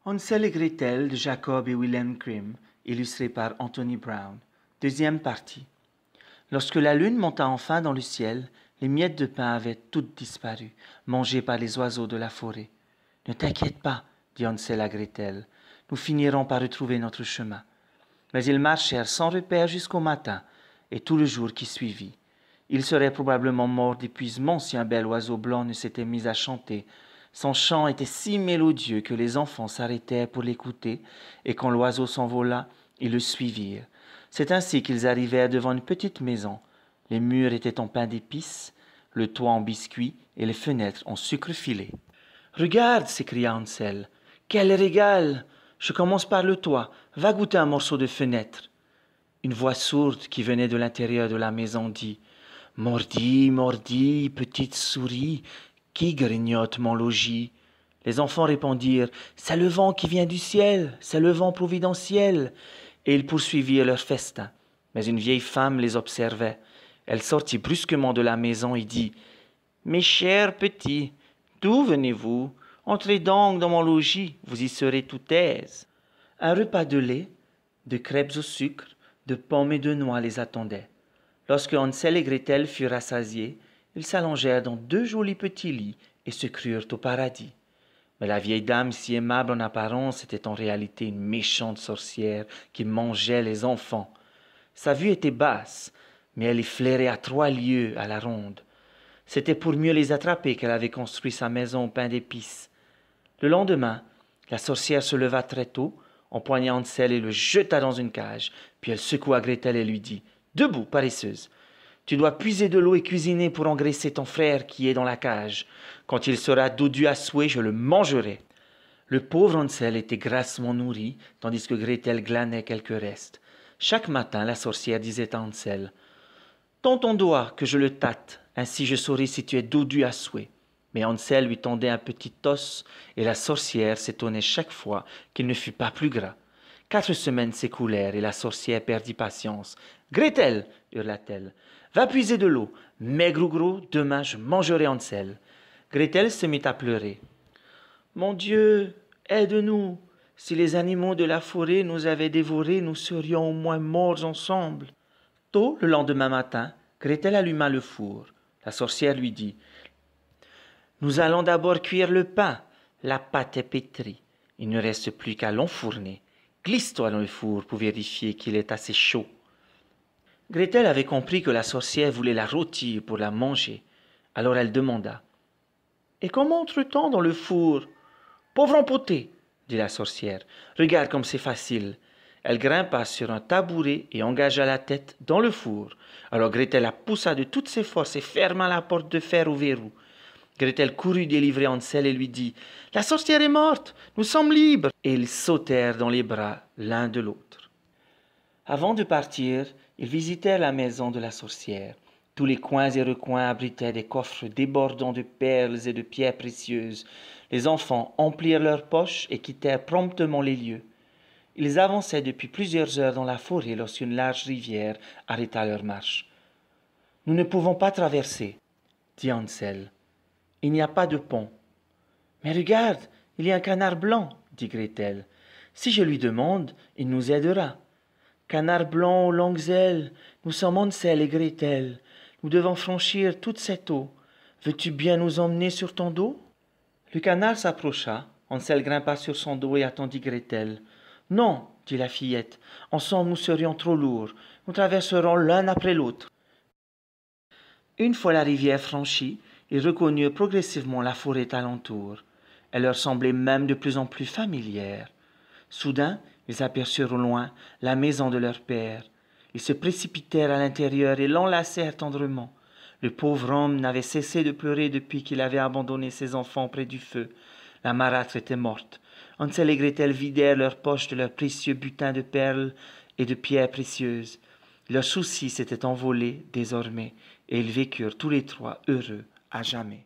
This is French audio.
Hansel et Gretel de Jacob et Wilhelm Grimm, illustré par Anthony Brown. Deuxième partie. Lorsque la lune monta enfin dans le ciel, les miettes de pain avaient toutes disparu, mangées par les oiseaux de la forêt. « Ne t'inquiète pas, dit Hansel à Gretel, nous finirons par retrouver notre chemin. » Mais ils marchèrent sans repère jusqu'au matin, et tout le jour qui suivit. Ils seraient probablement morts d'épuisement si un bel oiseau blanc ne s'était mis à chanter. Son chant était si mélodieux que les enfants s'arrêtèrent pour l'écouter, et quand l'oiseau s'envola, ils le suivirent. C'est ainsi qu'ils arrivèrent devant une petite maison. Les murs étaient en pain d'épices, le toit en biscuits et les fenêtres en sucre filé. « Regarde !» s'écria Hansel. « Quel régal ! Je commence par le toit. Va goûter un morceau de fenêtre. » Une voix sourde qui venait de l'intérieur de la maison dit « Mordi, mordi, petite souris, qui grignote mon logis ?» Les enfants répondirent « C'est le vent qui vient du ciel, c'est le vent providentiel. » Et ils poursuivirent leur festin. Mais une vieille femme les observait. Elle sortit brusquement de la maison et dit « Mes chers petits, d'où venez-vous? Entrez donc dans mon logis, vous y serez tout aise. » Un repas de lait, de crêpes au sucre, de pommes et de noix les attendait. Lorsque Hansel et Gretel furent rassasiés, ils s'allongèrent dans deux jolis petits lits et se crurent au paradis. Mais la vieille dame, si aimable en apparence, était en réalité une méchante sorcière qui mangeait les enfants. Sa vue était basse, mais elle les flairait à 3 lieues à la ronde. C'était pour mieux les attraper qu'elle avait construit sa maison au pain d'épices. Le lendemain, la sorcière se leva très tôt, empoigna Hansel et le jeta dans une cage, puis elle secoua Gretel et lui dit « Debout, paresseuse, tu dois puiser de l'eau et cuisiner pour engraisser ton frère qui est dans la cage. Quand il sera dodu à souhait, je le mangerai. » Le pauvre Hansel était grassement nourri, tandis que Gretel glanait quelques restes. Chaque matin, la sorcière disait à Hansel « Tends ton doigt, que je le tâte, ainsi je saurai si tu es dodu à souhait. » Mais Hansel lui tendait un petit os, et la sorcière s'étonnait chaque fois qu'il ne fût pas plus gras. 4 semaines s'écoulèrent, et la sorcière perdit patience. « Gretel !» hurla-t-elle. « Va puiser de l'eau. Maigre ou gros, demain je mangerai Hansel. » Gretel se mit à pleurer. « Mon Dieu, aide-nous. Si les animaux de la forêt nous avaient dévorés, nous serions au moins morts ensemble. » Tôt, le lendemain matin, Gretel alluma le four. La sorcière lui dit « Nous allons d'abord cuire le pain. La pâte est pétrie. Il ne reste plus qu'à l'enfourner. Glisse-toi dans le four pour vérifier qu'il est assez chaud. » Gretel avait compris que la sorcière voulait la rôtir pour la manger. Alors elle demanda « Et comment entre-t-on dans le four ?»« Pauvre empoté, dit la sorcière, regarde comme c'est facile. » Elle grimpa sur un tabouret et engagea la tête dans le four. Alors Gretel la poussa de toutes ses forces et ferma la porte de fer au verrou. Gretel courut délivrer Hansel et lui dit « La sorcière est morte, nous sommes libres !» Et ils sautèrent dans les bras l'un de l'autre. Avant de partir, ils visitèrent la maison de la sorcière. Tous les coins et recoins abritaient des coffres débordant de perles et de pierres précieuses. Les enfants emplirent leurs poches et quittèrent promptement les lieux. Ils avançaient depuis plusieurs heures dans la forêt lorsqu'une large rivière arrêta leur marche. « Nous ne pouvons pas traverser, » dit Hansel. « Il n'y a pas de pont. »« Mais regarde, il y a un canard blanc, » dit Gretel. « Si je lui demande, il nous aidera. »« Canard blanc aux longues ailes, nous sommes Hansel et Gretel. Nous devons franchir toute cette eau. Veux-tu bien nous emmener sur ton dos ?» Le canard s'approcha. Hansel grimpa sur son dos et attendit Gretel. « Non, » dit la fillette, « ensemble nous serions trop lourds. Nous traverserons l'un après l'autre. » Une fois la rivière franchie, ils reconnurent progressivement la forêt alentour. Elle leur semblait même de plus en plus familière. Soudain, ils aperçurent au loin la maison de leur père. Ils se précipitèrent à l'intérieur et l'enlacèrent tendrement. Le pauvre homme n'avait cessé de pleurer depuis qu'il avait abandonné ses enfants près du feu. La marâtre était morte. Hansel et Gretel vidèrent leurs poches de leurs précieux butins de perles et de pierres précieuses. Leurs soucis s'étaient envolés désormais, et ils vécurent tous les 3 heureux à jamais.